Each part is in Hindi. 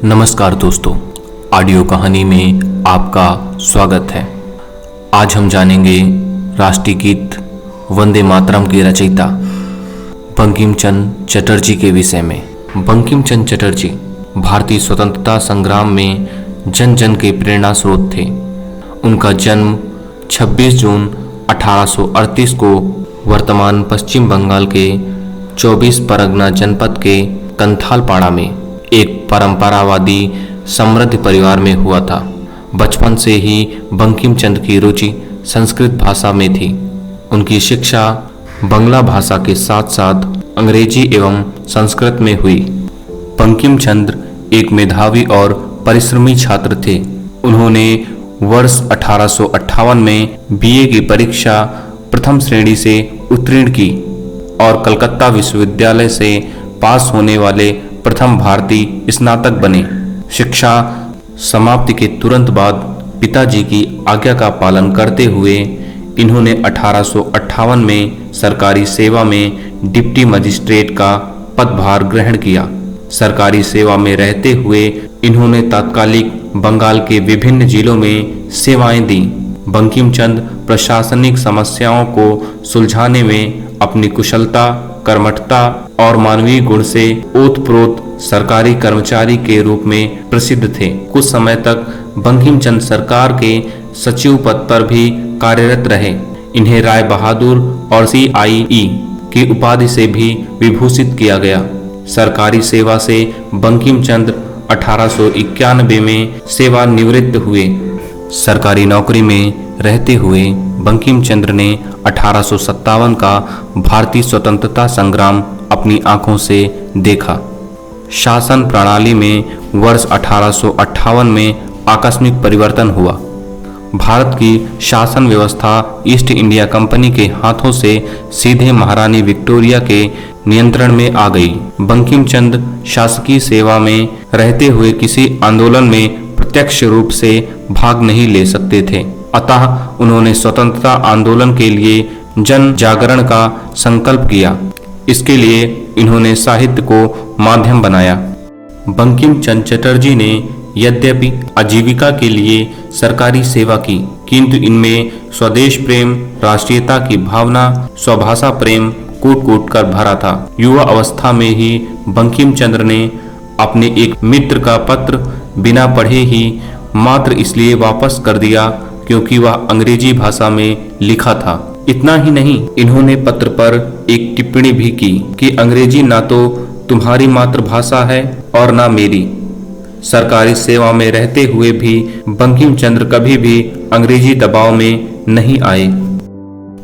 नमस्कार दोस्तों, ऑडियो कहानी में आपका स्वागत है। आज हम जानेंगे राष्ट्रीय गीत वंदे मातरम के रचयिता बंकिम चंद्र चटर्जी के विषय में। बंकिम चंद्र चटर्जी भारतीय स्वतंत्रता संग्राम में जन जन के प्रेरणा स्रोत थे। उनका जन्म 26 जून 1838 को वर्तमान पश्चिम बंगाल के 24 परगना जनपद के कंथालपाड़ा में एक परंपरावादी समृद्ध परिवार में हुआ था। बचपन से ही बंकिम चंद्र की रुचि संस्कृत भाषा में थी। उनकी शिक्षा बंगला भाषा के साथ साथ अंग्रेजी एवं संस्कृत में हुई। बंकिम चंद्र एक मेधावी और परिश्रमी छात्र थे। उन्होंने वर्ष 1858 में बीए की परीक्षा प्रथम श्रेणी से उत्तीर्ण की और कलकत्ता विश्वविद्यालय से पास होने वाले प्रथम भारतीय स्नातक बने। शिक्षा समाप्ति के तुरंत बाद पिताजी की आज्ञा का पालन करते हुए इन्होंने 1858 में सरकारी सेवा में डिप्टी मजिस्ट्रेट का पदभार ग्रहण किया। सरकारी सेवा में रहते हुए इन्होंने तत्कालिक बंगाल के विभिन्न जिलों में सेवाएं दी। बंकिम चंद्र प्रशासनिक समस्याओं को सुलझाने में अपनी कुशलता, कर्मठता और मानवीय गुण से ओतप्रोत सरकारी कर्मचारी के रूप में प्रसिद्ध थे। कुछ समय तक बंकिम चंद्र सरकार के सचिव पद पर भी कार्यरत रहे। इन्हें राय बहादुर और CIE की उपाधि से भी विभूषित किया गया। सरकारी सेवा से बंकिम चंद्र 1891 में सेवानिवृत्त हुए। सरकारी नौकरी में रहते हुए बंकिम चंद्र ने 1857 का भारतीय स्वतंत्रता संग्राम अपनी आंखों से देखा। शासन प्रणाली में वर्ष 1858 में आकस्मिक परिवर्तन हुआ। भारत की शासन व्यवस्था ईस्ट इंडिया कंपनी के हाथों से सीधे महारानी विक्टोरिया के नियंत्रण में आ गई। बंकिम चंद्र शासकीय सेवा में रहते हुए किसी आंदोलन में प्रत्यक्ष रूप से भाग नहीं ले सकते थे। अतः उन्होंने स्वतंत्रता आंदोलन के लिए जन जागरण का संकल्प किया। इसके लिए इन्होंने साहित्य को माध्यम बनाया। बंकिम चंद्र चटर्जी ने यद्यपि आजीविका के लिए सरकारी सेवा की, किंतु इनमें स्वदेश प्रेम, राष्ट्रीयता की भावना, स्वभाषा प्रेम कूट कूट कर भरा था। युवा अवस्था में ही बंकिम चंद्र ने अपने एक मित्र का पत्र बिना पढ़े ही मात्र इसलिए वापस कर दिया क्योंकि वह अंग्रेजी भाषा में लिखा था। इतना ही नहीं, इन्होंने पत्र पर एक टिप्पणी भी की कि अंग्रेजी ना तो तुम्हारी मातृभाषा है और ना मेरी। सरकारी सेवा में रहते हुए भी बंकिम चंद्र कभी भी अंग्रेजी दबाव में नहीं आए।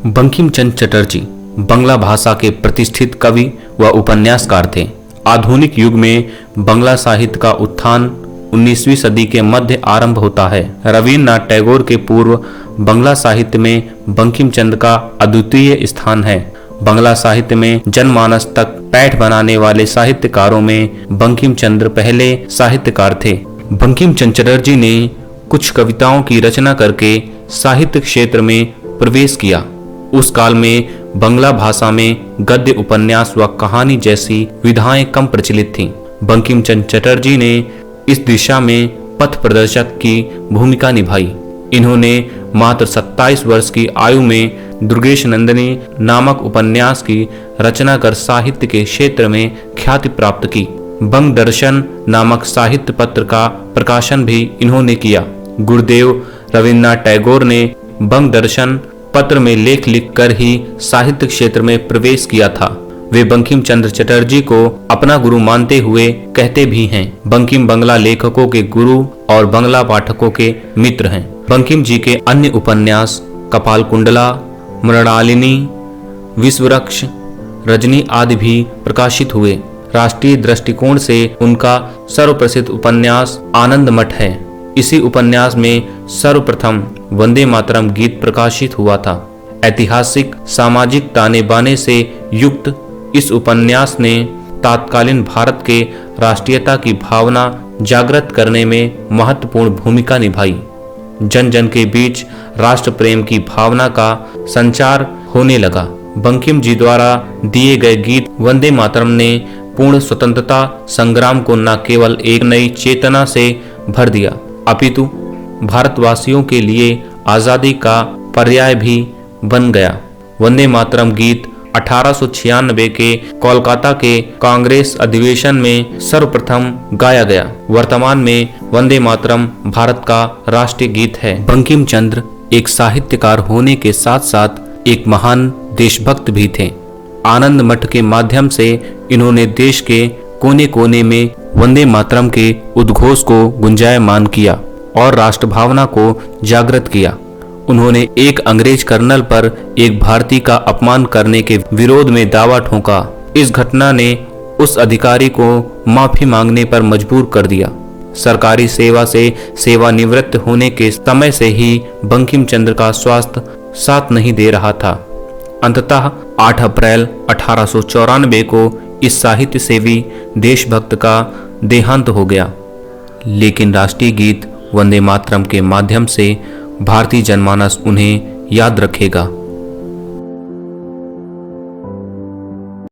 बंकिम चंद्र चटर्जी बंगला भाषा के प्रतिष्ठित कवि व उपन्यासकार थे। आधुनिक युग में बंगला साहित्य का उत्थान 19वीं सदी के मध्य आरंभ होता है। रवीन्द्रनाथ टैगोर के पूर्व बंगला साहित्य में बंकिम चंद्र का अद्वितीय स्थान है। बंगला साहित्य में जनमानस तक पैठ बनाने वाले साहित्यकारों में बंकिम चंद्र पहले साहित्यकार थे। बंकिम चंद्र चटर्जी ने कुछ कविताओं की रचना करके साहित्य क्षेत्र में प्रवेश किया। उस काल में बंगला भाषा में गद्य, उपन्यास व कहानी जैसी विधाएं कम प्रचलित थीं। बंकिम चंद्र चटर्जी ने इस दिशा में पथ प्रदर्शक की भूमिका निभाई। इन्होंने मात्र 27 वर्ष की आयु में दुर्गेश नंदिनी नामक उपन्यास की रचना कर साहित्य के क्षेत्र में ख्याति प्राप्त की। बंग दर्शन नामक साहित्य पत्र का प्रकाशन भी इन्होंने किया। गुरुदेव रवीन्द्रनाथ टैगोर ने बंग दर्शन पत्र में लेख लिखकर ही साहित्य क्षेत्र में प्रवेश किया था। वे बंकिम चंद्र चटर्जी को अपना गुरु मानते हुए कहते भी हैं। बंकिम बंगला लेखकों के गुरु और बंगला पाठकों के मित्र हैं। बंकिम जी के अन्य उपन्यास कपाल कुंडला, मृणालिनी, विश्ववृक्ष, रजनी आदि भी प्रकाशित हुए। राष्ट्रीय दृष्टिकोण से उनका सर्वप्रसिद्ध उपन्यास आनंद मठ है। इसी उपन्यास में सर्वप्रथम वंदे मातरम गीत प्रकाशित हुआ था। ऐतिहासिक सामाजिक ताने बाने से युक्त इस उपन्यास ने तत्कालीन भारत के राष्ट्रीयता की भावना जागृत करने में महत्वपूर्ण भूमिका निभाई। जन जन के बीच राष्ट्र प्रेम की भावना का संचार होने लगा। बंकिम जी द्वारा दिए गए गीत वंदे मातरम ने पूर्ण स्वतंत्रता संग्राम को न केवल एक नई चेतना से भर दिया, अपितु भारतवासियों के लिए आजादी का पर्याय भी बन गया। वंदे मातरम गीत 1896 के कोलकाता के कांग्रेस अधिवेशन में सर्वप्रथम गाया गया। वर्तमान में वंदे मातरम भारत का राष्ट्रीय गीत है। बंकिम चंद्र एक साहित्यकार होने के साथ साथ एक महान देशभक्त भी थे। आनंद मठ के माध्यम से इन्होंने देश के कोने कोने में वंदे मातरम के उद्घोष को गुंजायमान किया और राष्ट्र भावना को जागृत किया। उन्होंने एक अंग्रेज कर्नल पर एक भारतीय का अपमान करने के विरोध में दावा ठोका। इस घटना ने उस अधिकारी को माफी मांगने पर मजबूर कर दिया। सरकारी सेवा से सेवानिवृत्त होने के समय से ही बंकिम चंद्र का स्वास्थ्य साथ नहीं दे रहा था। अंततः 8 अप्रैल 1894 को इस साहित्य सेवी देशभक्त का देहांत हो गया। लेकिन राष्ट्रीय गीत वंदे मातरम के माध्यम से भारतीय जनमानस उन्हें याद रखेगा।